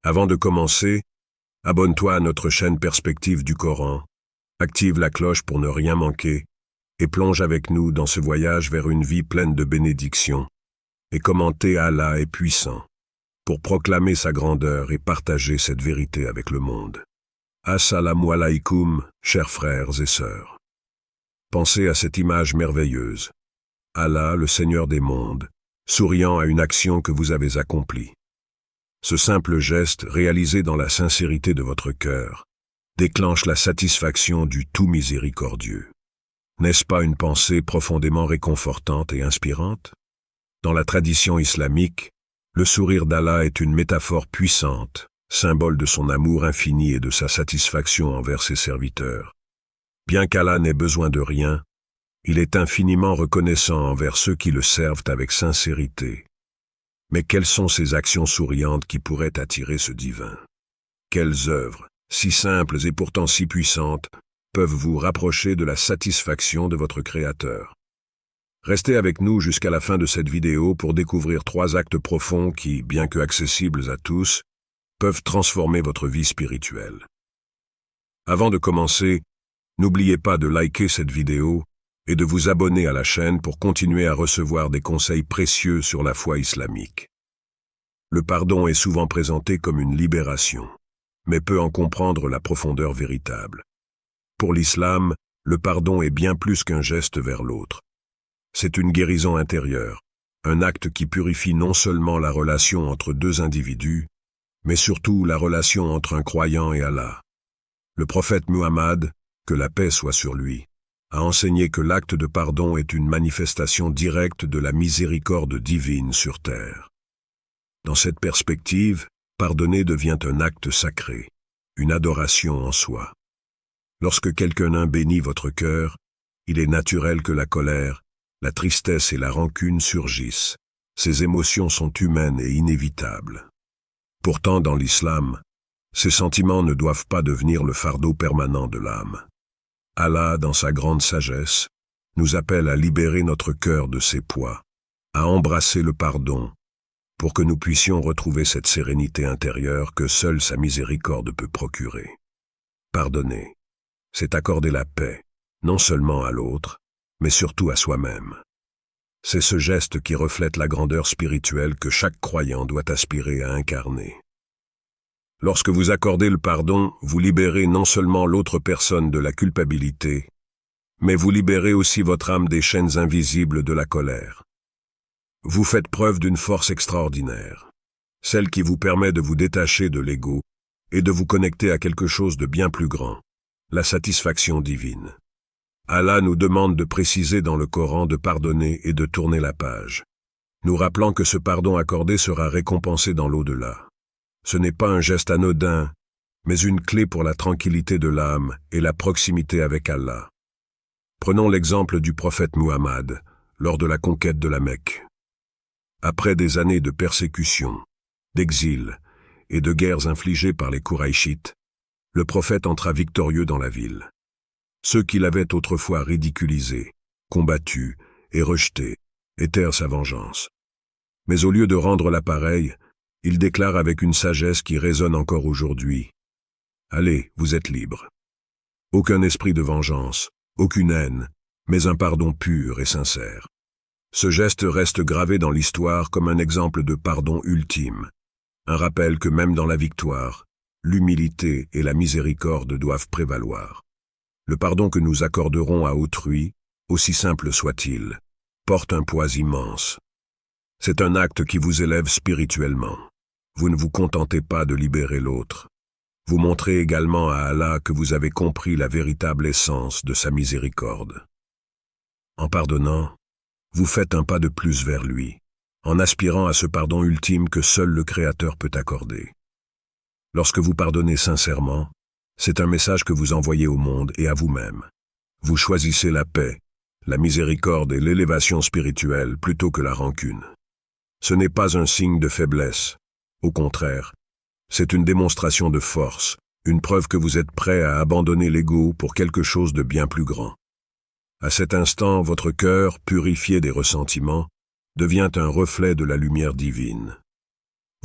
Avant de commencer, abonne-toi à notre chaîne Perspective du Coran, active la cloche pour ne rien manquer, et plonge avec nous dans ce voyage vers une vie pleine de bénédictions, et commenter Allah est puissant, pour proclamer sa grandeur et partager cette vérité avec le monde. Assalamu alaykoum, chers frères et sœurs. Pensez à cette image merveilleuse. Allah, le Seigneur des mondes, souriant à une action que vous avez accomplie. Ce simple geste, réalisé dans la sincérité de votre cœur, déclenche la satisfaction du tout miséricordieux. N'est-ce pas une pensée profondément réconfortante et inspirante? Dans la tradition islamique, le sourire d'Allah est une métaphore puissante, symbole de son amour infini et de sa satisfaction envers ses serviteurs. Bien qu'Allah n'ait besoin de rien, il est infiniment reconnaissant envers ceux qui le servent avec sincérité. Mais quelles sont ces actions souriantes qui pourraient attirer ce divin? Quelles œuvres, si simples et pourtant si puissantes, peuvent vous rapprocher de la satisfaction de votre Créateur? Restez avec nous jusqu'à la fin de cette vidéo pour découvrir 3 actes profonds qui, bien que accessibles à tous, peuvent transformer votre vie spirituelle. Avant de commencer, n'oubliez pas de liker cette vidéo et de vous abonner à la chaîne pour continuer à recevoir des conseils précieux sur la foi islamique. Le pardon est souvent présenté comme une libération, mais peu en comprendre la profondeur véritable. Pour l'islam, le pardon est bien plus qu'un geste vers l'autre. C'est une guérison intérieure, un acte qui purifie non seulement la relation entre 2 individus, mais surtout la relation entre un croyant et Allah. Le prophète Muhammad, que la paix soit sur lui, a enseigné que l'acte de pardon est une manifestation directe de la miséricorde divine sur terre. Dans cette perspective, pardonner devient un acte sacré, une adoration en soi. Lorsque quelqu'un bénit votre cœur, il est naturel que la colère, la tristesse et la rancune surgissent. Ces émotions sont humaines et inévitables. Pourtant, dans l'islam, ces sentiments ne doivent pas devenir le fardeau permanent de l'âme. Allah, dans sa grande sagesse, nous appelle à libérer notre cœur de ses poids, à embrasser le pardon, pour que nous puissions retrouver cette sérénité intérieure que seule sa miséricorde peut procurer. Pardonner, c'est accorder la paix, non seulement à l'autre, mais surtout à soi-même. C'est ce geste qui reflète la grandeur spirituelle que chaque croyant doit aspirer à incarner. Lorsque vous accordez le pardon, vous libérez non seulement l'autre personne de la culpabilité, mais vous libérez aussi votre âme des chaînes invisibles de la colère. Vous faites preuve d'une force extraordinaire, celle qui vous permet de vous détacher de l'ego et de vous connecter à quelque chose de bien plus grand, la satisfaction divine. Allah nous demande de préciser dans le Coran de pardonner et de tourner la page, nous rappelant que ce pardon accordé sera récompensé dans l'au-delà. Ce n'est pas un geste anodin, mais une clé pour la tranquillité de l'âme et la proximité avec Allah. Prenons l'exemple du prophète Muhammad, lors de la conquête de la Mecque. Après des années de persécution, d'exil et de guerres infligées par les Qurayshites, le prophète entra victorieux dans la ville. Ceux qui l'avaient autrefois ridiculisé, combattu et rejeté étèrent sa vengeance. Mais au lieu de rendre l'appareil, il déclare avec une sagesse qui résonne encore aujourd'hui. Allez, vous êtes libres. Aucun esprit de vengeance, aucune haine, mais un pardon pur et sincère. Ce geste reste gravé dans l'histoire comme un exemple de pardon ultime, un rappel que même dans la victoire, l'humilité et la miséricorde doivent prévaloir. Le pardon que nous accorderons à autrui, aussi simple soit-il, porte un poids immense. C'est un acte qui vous élève spirituellement. Vous ne vous contentez pas de libérer l'autre. Vous montrez également à Allah que vous avez compris la véritable essence de sa miséricorde. En pardonnant, vous faites un pas de plus vers lui, en aspirant à ce pardon ultime que seul le Créateur peut accorder. Lorsque vous pardonnez sincèrement, c'est un message que vous envoyez au monde et à vous-même. Vous choisissez la paix, la miséricorde et l'élévation spirituelle plutôt que la rancune. Ce n'est pas un signe de faiblesse. Au contraire, c'est une démonstration de force, une preuve que vous êtes prêt à abandonner l'ego pour quelque chose de bien plus grand. À cet instant, votre cœur, purifié des ressentiments, devient un reflet de la lumière divine.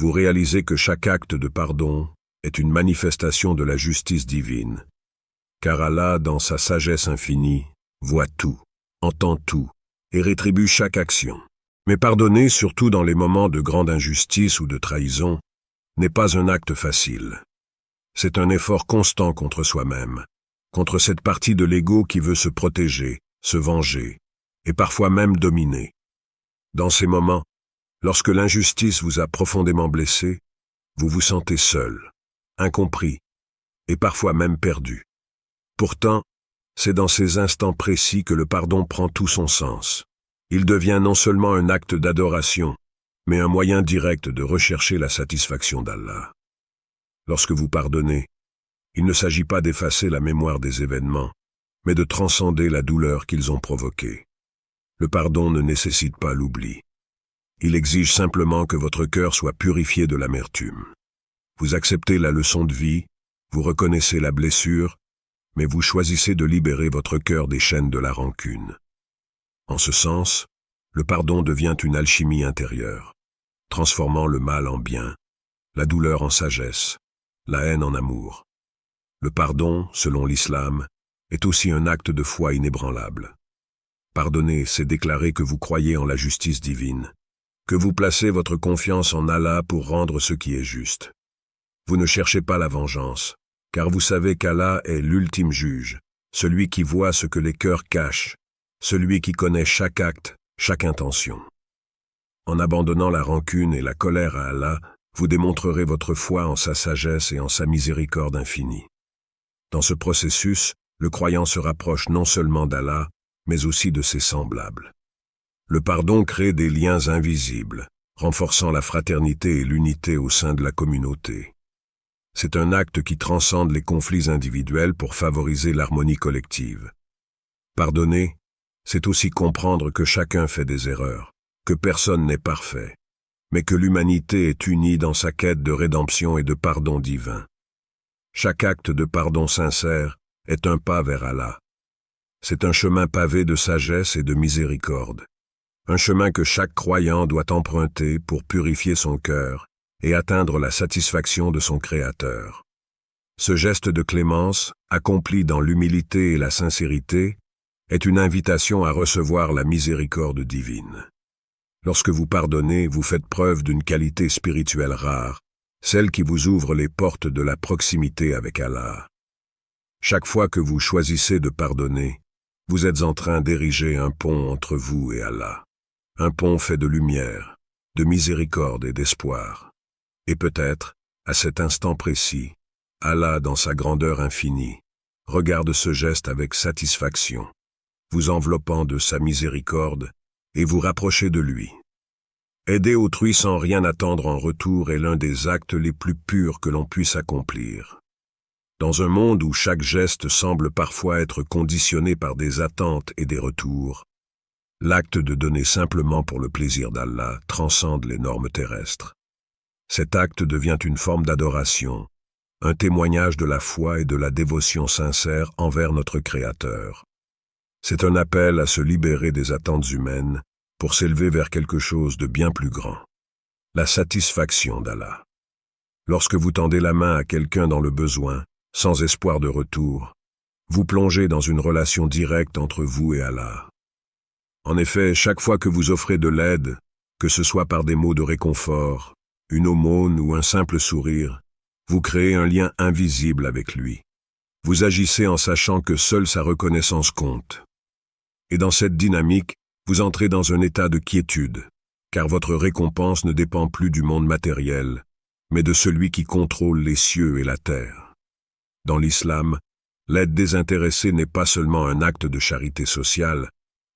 vous réalisez que chaque acte de pardon est une manifestation de la justice divine, car Allah, dans sa sagesse infinie, voit tout, entend tout et rétribue chaque action. Mais pardonner, surtout dans les moments de grande injustice ou de trahison, n'est pas un acte facile. C'est un effort constant contre soi-même, contre cette partie de l'ego qui veut se protéger, se venger, et parfois même dominer. Dans ces moments, lorsque l'injustice vous a profondément blessé, vous vous sentez seul, incompris, et parfois même perdu. Pourtant, c'est dans ces instants précis que le pardon prend tout son sens. Il devient non seulement un acte d'adoration, mais un moyen direct de rechercher la satisfaction d'Allah. Lorsque vous pardonnez, il ne s'agit pas d'effacer la mémoire des événements, mais de transcender la douleur qu'ils ont provoquée. Le pardon ne nécessite pas l'oubli. Il exige simplement que votre cœur soit purifié de l'amertume. Vous acceptez la leçon de vie, vous reconnaissez la blessure, mais vous choisissez de libérer votre cœur des chaînes de la rancune. En ce sens, le pardon devient une alchimie intérieure, transformant le mal en bien, la douleur en sagesse, la haine en amour. Le pardon, selon l'islam, est aussi un acte de foi inébranlable. Pardonner, c'est déclarer que vous croyez en la justice divine, que vous placez votre confiance en Allah pour rendre ce qui est juste. Vous ne cherchez pas la vengeance, car vous savez qu'Allah est l'ultime juge, celui qui voit ce que les cœurs cachent, celui qui connaît chaque acte, chaque intention. En abandonnant la rancune et la colère à Allah, vous démontrerez votre foi en sa sagesse et en sa miséricorde infinie. Dans ce processus, le croyant se rapproche non seulement d'Allah, mais aussi de ses semblables. Le pardon crée des liens invisibles, renforçant la fraternité et l'unité au sein de la communauté. C'est un acte qui transcende les conflits individuels pour favoriser l'harmonie collective. Pardonner, c'est aussi comprendre que chacun fait des erreurs, que personne n'est parfait, mais que l'humanité est unie dans sa quête de rédemption et de pardon divin. Chaque acte de pardon sincère est un pas vers Allah. C'est un chemin pavé de sagesse et de miséricorde, un chemin que chaque croyant doit emprunter pour purifier son cœur et atteindre la satisfaction de son Créateur. Ce geste de clémence, accompli dans l'humilité et la sincérité, est une invitation à recevoir la miséricorde divine. Lorsque vous pardonnez, vous faites preuve d'une qualité spirituelle rare, celle qui vous ouvre les portes de la proximité avec Allah. Chaque fois que vous choisissez de pardonner, vous êtes en train d'ériger un pont entre vous et Allah. Un pont fait de lumière, de miséricorde et d'espoir. Et peut-être, à cet instant précis, Allah, dans sa grandeur infinie, regarde ce geste avec satisfaction, vous enveloppant de sa miséricorde et vous rapprocher de lui. Aider autrui sans rien attendre en retour est l'un des actes les plus purs que l'on puisse accomplir. Dans un monde où chaque geste semble parfois être conditionné par des attentes et des retours, l'acte de donner simplement pour le plaisir d'Allah transcende les normes terrestres. Cet acte devient une forme d'adoration, un témoignage de la foi et de la dévotion sincère envers notre Créateur. C'est un appel à se libérer des attentes humaines pour s'élever vers quelque chose de bien plus grand, la satisfaction d'Allah. Lorsque vous tendez la main à quelqu'un dans le besoin, sans espoir de retour, vous plongez dans une relation directe entre vous et Allah. En effet, chaque fois que vous offrez de l'aide, que ce soit par des mots de réconfort, une aumône ou un simple sourire, vous créez un lien invisible avec lui. Vous agissez en sachant que seule sa reconnaissance compte. Et dans cette dynamique, vous entrez dans un état de quiétude, car votre récompense ne dépend plus du monde matériel, mais de celui qui contrôle les cieux et la terre. Dans l'islam, l'aide désintéressée n'est pas seulement un acte de charité sociale,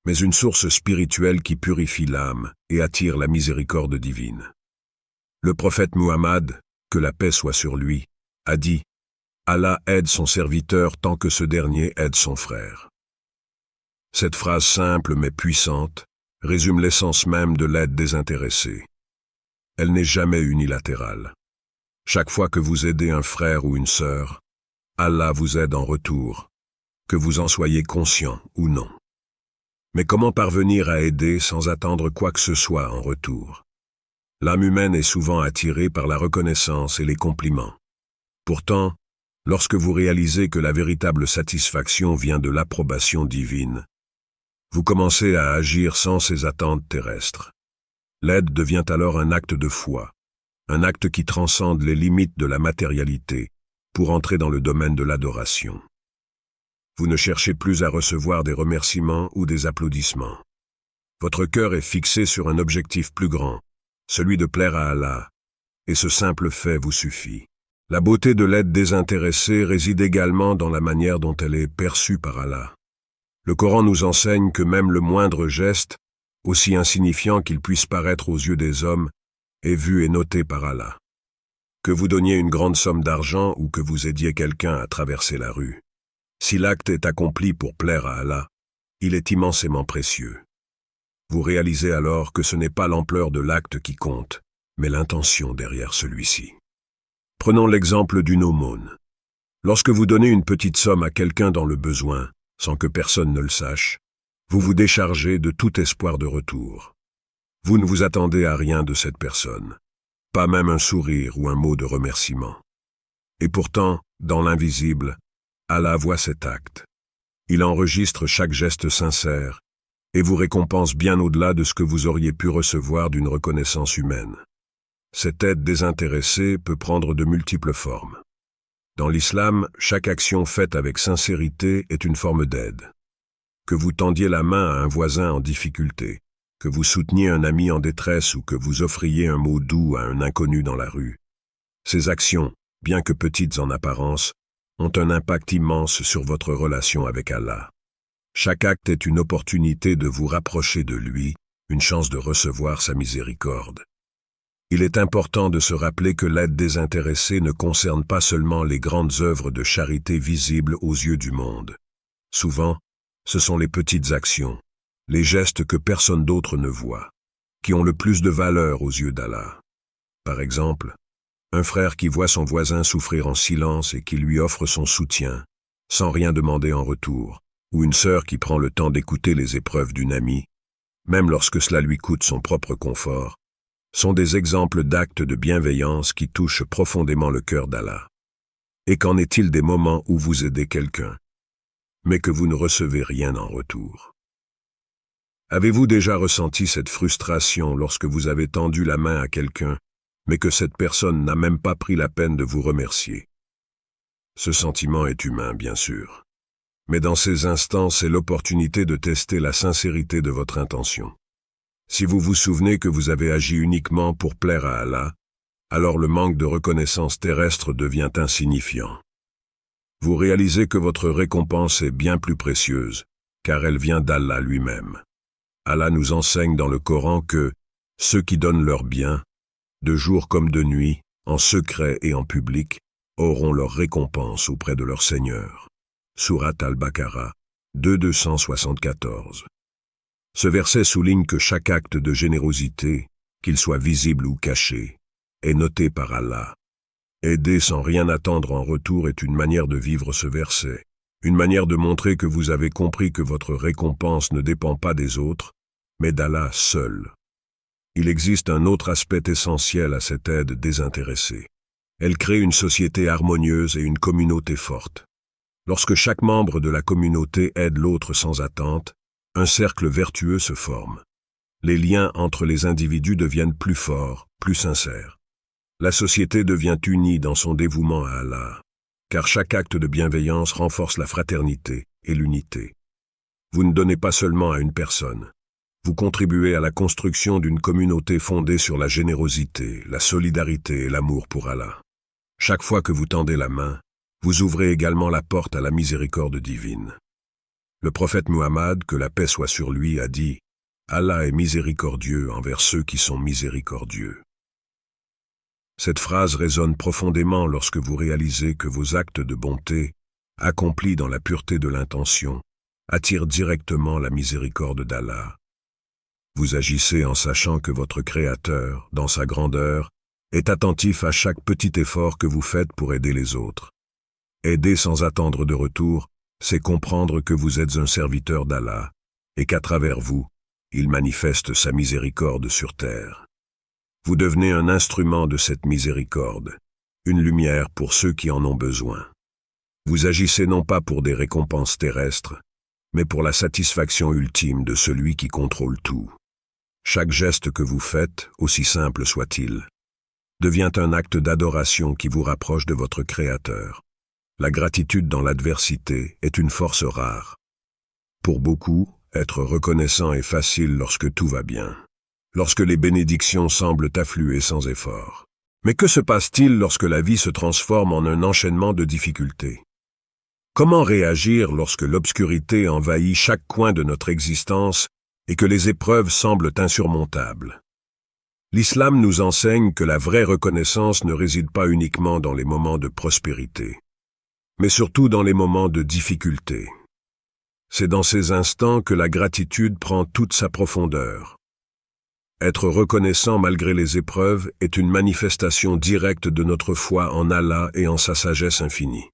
mais une source spirituelle qui purifie l'âme et attire la miséricorde divine. Le prophète Muhammad, que la paix soit sur lui, a dit « Allah aide son serviteur tant que ce dernier aide son frère ». Cette phrase simple mais puissante résume l'essence même de l'aide désintéressée. Elle n'est jamais unilatérale. Chaque fois que vous aidez un frère ou une sœur, Allah vous aide en retour, que vous en soyez conscient ou non. Mais comment parvenir à aider sans attendre quoi que ce soit en retour? L'âme humaine est souvent attirée par la reconnaissance et les compliments. Pourtant, lorsque vous réalisez que la véritable satisfaction vient de l'approbation divine, vous commencez à agir sans ces attentes terrestres. L'aide devient alors un acte de foi, un acte qui transcende les limites de la matérialité pour entrer dans le domaine de l'adoration. Vous ne cherchez plus à recevoir des remerciements ou des applaudissements. Votre cœur est fixé sur un objectif plus grand, celui de plaire à Allah, et ce simple fait vous suffit. La beauté de l'aide désintéressée réside également dans la manière dont elle est perçue par Allah. Le Coran nous enseigne que même le moindre geste, aussi insignifiant qu'il puisse paraître aux yeux des hommes, est vu et noté par Allah. Que vous donniez une grande somme d'argent ou que vous aidiez quelqu'un à traverser la rue, si l'acte est accompli pour plaire à Allah, il est immensément précieux. Vous réalisez alors que ce n'est pas l'ampleur de l'acte qui compte, mais l'intention derrière celui-ci. Prenons l'exemple d'une aumône. Lorsque vous donnez une petite somme à quelqu'un dans le besoin, sans que personne ne le sache, vous vous déchargez de tout espoir de retour. Vous ne vous attendez à rien de cette personne, pas même un sourire ou un mot de remerciement. Et pourtant, dans l'invisible, Allah voit cet acte. Il enregistre chaque geste sincère et vous récompense bien au-delà de ce que vous auriez pu recevoir d'une reconnaissance humaine. Cette aide désintéressée peut prendre de multiples formes. Dans l'islam, chaque action faite avec sincérité est une forme d'aide. Que vous tendiez la main à un voisin en difficulté, que vous souteniez un ami en détresse ou que vous offriez un mot doux à un inconnu dans la rue. Ces actions, bien que petites en apparence, ont un impact immense sur votre relation avec Allah. Chaque acte est une opportunité de vous rapprocher de lui, une chance de recevoir sa miséricorde. Il est important de se rappeler que l'aide désintéressée ne concerne pas seulement les grandes œuvres de charité visibles aux yeux du monde. Souvent, ce sont les petites actions, les gestes que personne d'autre ne voit, qui ont le plus de valeur aux yeux d'Allah. Par exemple, un frère qui voit son voisin souffrir en silence et qui lui offre son soutien, sans rien demander en retour, ou une sœur qui prend le temps d'écouter les épreuves d'une amie, même lorsque cela lui coûte son propre confort, sont des exemples d'actes de bienveillance qui touchent profondément le cœur d'Allah. Et qu'en est-il des moments où vous aidez quelqu'un, mais que vous ne recevez rien en retour? Avez-vous déjà ressenti cette frustration lorsque vous avez tendu la main à quelqu'un, mais que cette personne n'a même pas pris la peine de vous remercier? Ce sentiment est humain, bien sûr. Mais dans ces instants, c'est l'opportunité de tester la sincérité de votre intention. Si vous vous souvenez que vous avez agi uniquement pour plaire à Allah, alors le manque de reconnaissance terrestre devient insignifiant. Vous réalisez que votre récompense est bien plus précieuse, car elle vient d'Allah lui-même. Allah nous enseigne dans le Coran que ceux qui donnent leur bien, de jour comme de nuit, en secret et en public, auront leur récompense auprès de leur Seigneur. Sourate Al-Baqarah, 274. Ce verset souligne que chaque acte de générosité, qu'il soit visible ou caché, est noté par Allah. Aider sans rien attendre en retour est une manière de vivre ce verset, une manière de montrer que vous avez compris que votre récompense ne dépend pas des autres, mais d'Allah seul. Il existe un autre aspect essentiel à cette aide désintéressée. Elle crée une société harmonieuse et une communauté forte. Lorsque chaque membre de la communauté aide l'autre sans attente, un cercle vertueux se forme. Les liens entre les individus deviennent plus forts, plus sincères. La société devient unie dans son dévouement à Allah, car chaque acte de bienveillance renforce la fraternité et l'unité. Vous ne donnez pas seulement à une personne. Vous contribuez à la construction d'une communauté fondée sur la générosité, la solidarité et l'amour pour Allah. Chaque fois que vous tendez la main, vous ouvrez également la porte à la miséricorde divine. Le prophète Muhammad, que la paix soit sur lui, a dit « Allah est miséricordieux envers ceux qui sont miséricordieux ». Cette phrase résonne profondément lorsque vous réalisez que vos actes de bonté, accomplis dans la pureté de l'intention, attirent directement la miséricorde d'Allah. Vous agissez en sachant que votre Créateur, dans sa grandeur, est attentif à chaque petit effort que vous faites pour aider les autres. Aider sans attendre de retour, c'est comprendre que vous êtes un serviteur d'Allah et qu'à travers vous, il manifeste sa miséricorde sur terre. Vous devenez un instrument de cette miséricorde, une lumière pour ceux qui en ont besoin. Vous agissez non pas pour des récompenses terrestres, mais pour la satisfaction ultime de celui qui contrôle tout. Chaque geste que vous faites, aussi simple soit-il, devient un acte d'adoration qui vous rapproche de votre Créateur. La gratitude dans l'adversité est une force rare. Pour beaucoup, être reconnaissant est facile lorsque tout va bien, lorsque les bénédictions semblent affluer sans effort. Mais que se passe-t-il lorsque la vie se transforme en un enchaînement de difficultés? Comment réagir lorsque l'obscurité envahit chaque coin de notre existence et que les épreuves semblent insurmontables? L'islam nous enseigne que la vraie reconnaissance ne réside pas uniquement dans les moments de prospérité, mais surtout dans les moments de difficulté. C'est dans ces instants que la gratitude prend toute sa profondeur. Être reconnaissant malgré les épreuves est une manifestation directe de notre foi en Allah et en sa sagesse infinie.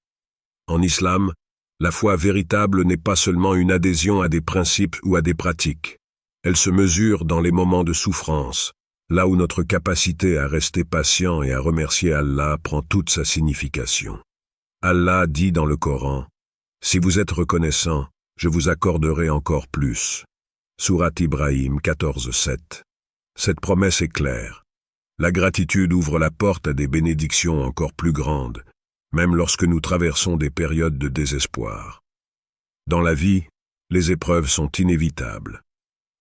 En islam, la foi véritable n'est pas seulement une adhésion à des principes ou à des pratiques. Elle se mesure dans les moments de souffrance, là où notre capacité à rester patient et à remercier Allah prend toute sa signification. Allah dit dans le Coran, « Si vous êtes reconnaissant, je vous accorderai encore plus. » Sourate Ibrahim 14:7. Cette promesse est claire. La gratitude ouvre la porte à des bénédictions encore plus grandes, même lorsque nous traversons des périodes de désespoir. Dans la vie, les épreuves sont inévitables.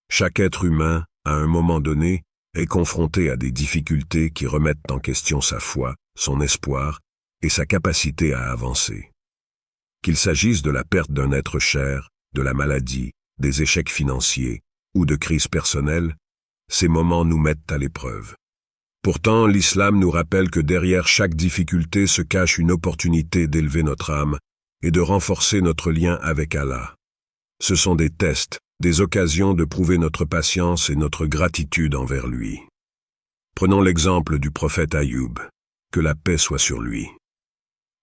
Chaque être humain, à un moment donné, est confronté à des difficultés qui remettent en question sa foi, son espoir et sa capacité à avancer. Qu'il s'agisse de la perte d'un être cher, de la maladie, des échecs financiers ou de crises personnelles, ces moments nous mettent à l'épreuve. Pourtant, l'islam nous rappelle que derrière chaque difficulté se cache une opportunité d'élever notre âme et de renforcer notre lien avec Allah. Ce sont des tests, des occasions de prouver notre patience et notre gratitude envers lui. Prenons l'exemple du prophète Ayoub, que la paix soit sur lui.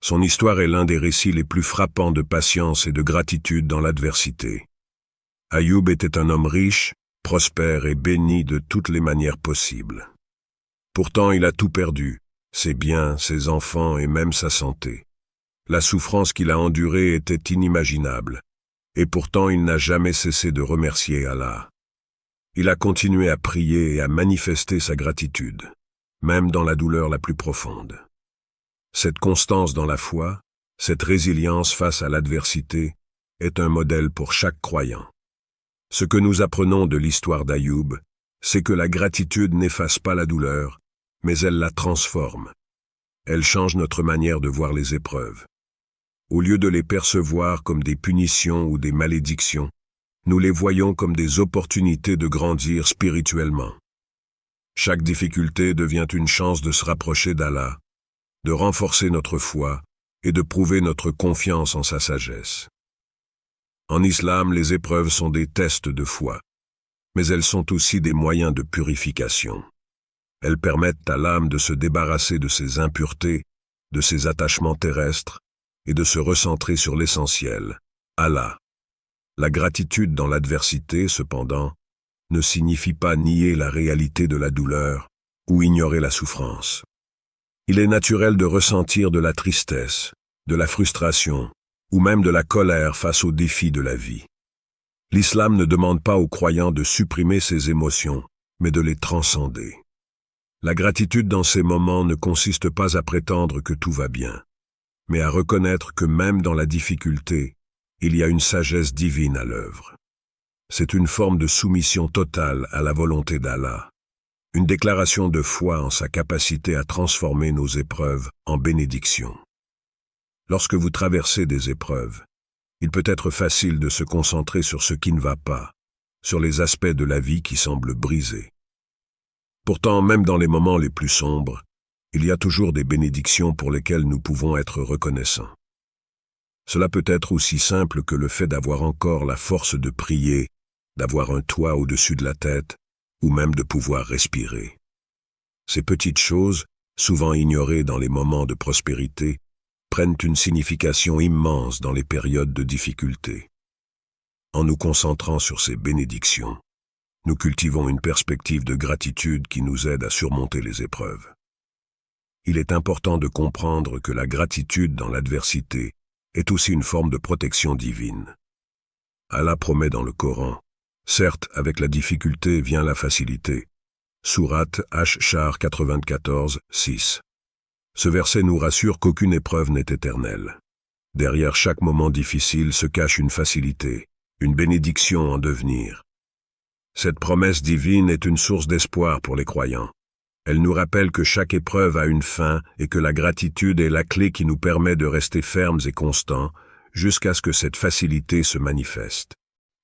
Son histoire est l'un des récits les plus frappants de patience et de gratitude dans l'adversité. Ayoub était un homme riche, prospère et béni de toutes les manières possibles. Pourtant, il a tout perdu, ses biens, ses enfants et même sa santé. La souffrance qu'il a endurée était inimaginable, et pourtant il n'a jamais cessé de remercier Allah. Il a continué à prier et à manifester sa gratitude, même dans la douleur la plus profonde. Cette constance dans la foi, cette résilience face à l'adversité, est un modèle pour chaque croyant. Ce que nous apprenons de l'histoire d'Ayoub, c'est que la gratitude n'efface pas la douleur, mais elle la transforme. Elle change notre manière de voir les épreuves. Au lieu de les percevoir comme des punitions ou des malédictions, nous les voyons comme des opportunités de grandir spirituellement. Chaque difficulté devient une chance de se rapprocher d'Allah, de renforcer notre foi et de prouver notre confiance en sa sagesse. En islam, les épreuves sont des tests de foi, mais elles sont aussi des moyens de purification. Elles permettent à l'âme de se débarrasser de ses impuretés, de ses attachements terrestres, et de se recentrer sur l'essentiel, Allah. La gratitude dans l'adversité, cependant, ne signifie pas nier la réalité de la douleur ou ignorer la souffrance. Il est naturel de ressentir de la tristesse, de la frustration, ou même de la colère face aux défis de la vie. L'islam ne demande pas aux croyants de supprimer ces émotions, mais de les transcender. La gratitude dans ces moments ne consiste pas à prétendre que tout va bien, mais à reconnaître que même dans la difficulté, il y a une sagesse divine à l'œuvre. C'est une forme de soumission totale à la volonté d'Allah, une déclaration de foi en sa capacité à transformer nos épreuves en bénédictions. Lorsque vous traversez des épreuves, il peut être facile de se concentrer sur ce qui ne va pas, sur les aspects de la vie qui semblent brisés. Pourtant, même dans les moments les plus sombres, il y a toujours des bénédictions pour lesquelles nous pouvons être reconnaissants. Cela peut être aussi simple que le fait d'avoir encore la force de prier, d'avoir un toit au-dessus de la tête, ou même de pouvoir respirer. Ces petites choses, souvent ignorées dans les moments de prospérité, prennent une signification immense dans les périodes de difficulté. En nous concentrant sur ces bénédictions, nous cultivons une perspective de gratitude qui nous aide à surmonter les épreuves. Il est important de comprendre que la gratitude dans l'adversité est aussi une forme de protection divine. Allah promet dans le Coran, certes avec la difficulté vient la facilité. Sourate Ash-Shar 94, 6. Ce verset nous rassure qu'aucune épreuve n'est éternelle. Derrière chaque moment difficile se cache une facilité, une bénédiction en devenir. Cette promesse divine est une source d'espoir pour les croyants. Elle nous rappelle que chaque épreuve a une fin et que la gratitude est la clé qui nous permet de rester fermes et constants jusqu'à ce que cette facilité se manifeste.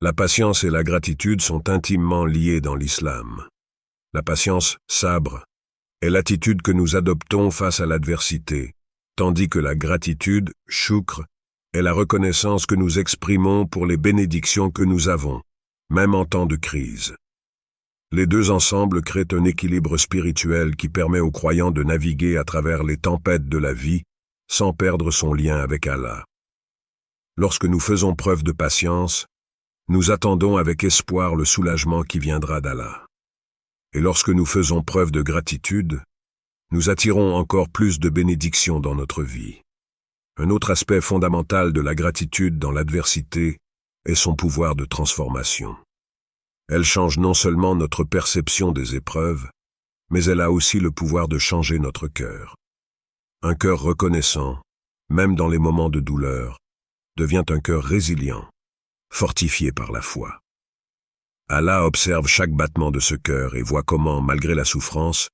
La patience et la gratitude sont intimement liées dans l'islam. La patience, sabre, est l'attitude que nous adoptons face à l'adversité, tandis que la gratitude, shukr, est la reconnaissance que nous exprimons pour les bénédictions que nous avons, même en temps de crise. Les deux ensemble créent un équilibre spirituel qui permet aux croyants de naviguer à travers les tempêtes de la vie sans perdre son lien avec Allah. Lorsque nous faisons preuve de patience, nous attendons avec espoir le soulagement qui viendra d'Allah. Et lorsque nous faisons preuve de gratitude, nous attirons encore plus de bénédictions dans notre vie. Un autre aspect fondamental de la gratitude dans l'adversité est son pouvoir de transformation. Elle change non seulement notre perception des épreuves, mais elle a aussi le pouvoir de changer notre cœur. Un cœur reconnaissant, même dans les moments de douleur, devient un cœur résilient, fortifié par la foi. Allah observe chaque battement de ce cœur et voit comment, malgré la souffrance,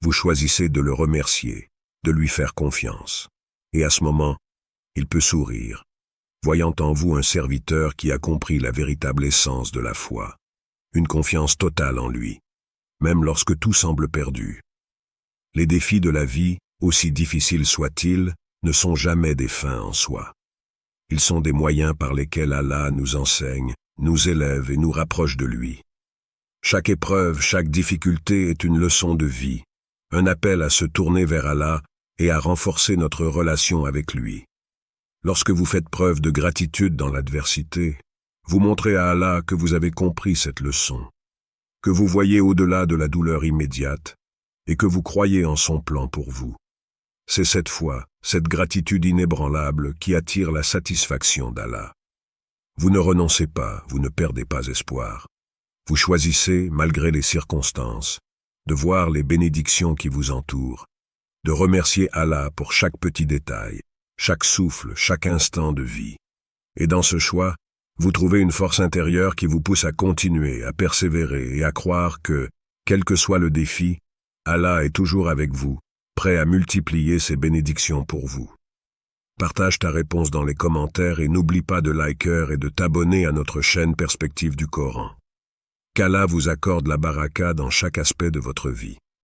vous choisissez de le remercier, de lui faire confiance. Et à ce moment, il peut sourire, voyant en vous un serviteur qui a compris la véritable essence de la foi, une confiance totale en lui, même lorsque tout semble perdu. Les défis de la vie, aussi difficiles soient-ils, ne sont jamais des fins en soi. Ils sont des moyens par lesquels Allah nous enseigne, nous élève et nous rapproche de lui. Chaque épreuve, chaque difficulté est une leçon de vie, un appel à se tourner vers Allah et à renforcer notre relation avec lui. Lorsque vous faites preuve de gratitude dans l'adversité, vous montrez à Allah que vous avez compris cette leçon, que vous voyez au-delà de la douleur immédiate et que vous croyez en son plan pour vous. C'est cette foi, cette gratitude inébranlable qui attire la satisfaction d'Allah. Vous ne renoncez pas, vous ne perdez pas espoir. Vous choisissez, malgré les circonstances, de voir les bénédictions qui vous entourent, de remercier Allah pour chaque petit détail, chaque souffle, chaque instant de vie. Et dans ce choix, vous trouvez une force intérieure qui vous pousse à continuer, à persévérer et à croire que, quel que soit le défi, Allah est toujours avec vous, prêt à multiplier ses bénédictions pour vous. Partage ta réponse dans les commentaires et n'oublie pas de liker et de t'abonner à notre chaîne Perspective du Coran. Qu'Allah vous accorde la baraka dans chaque aspect de votre vie.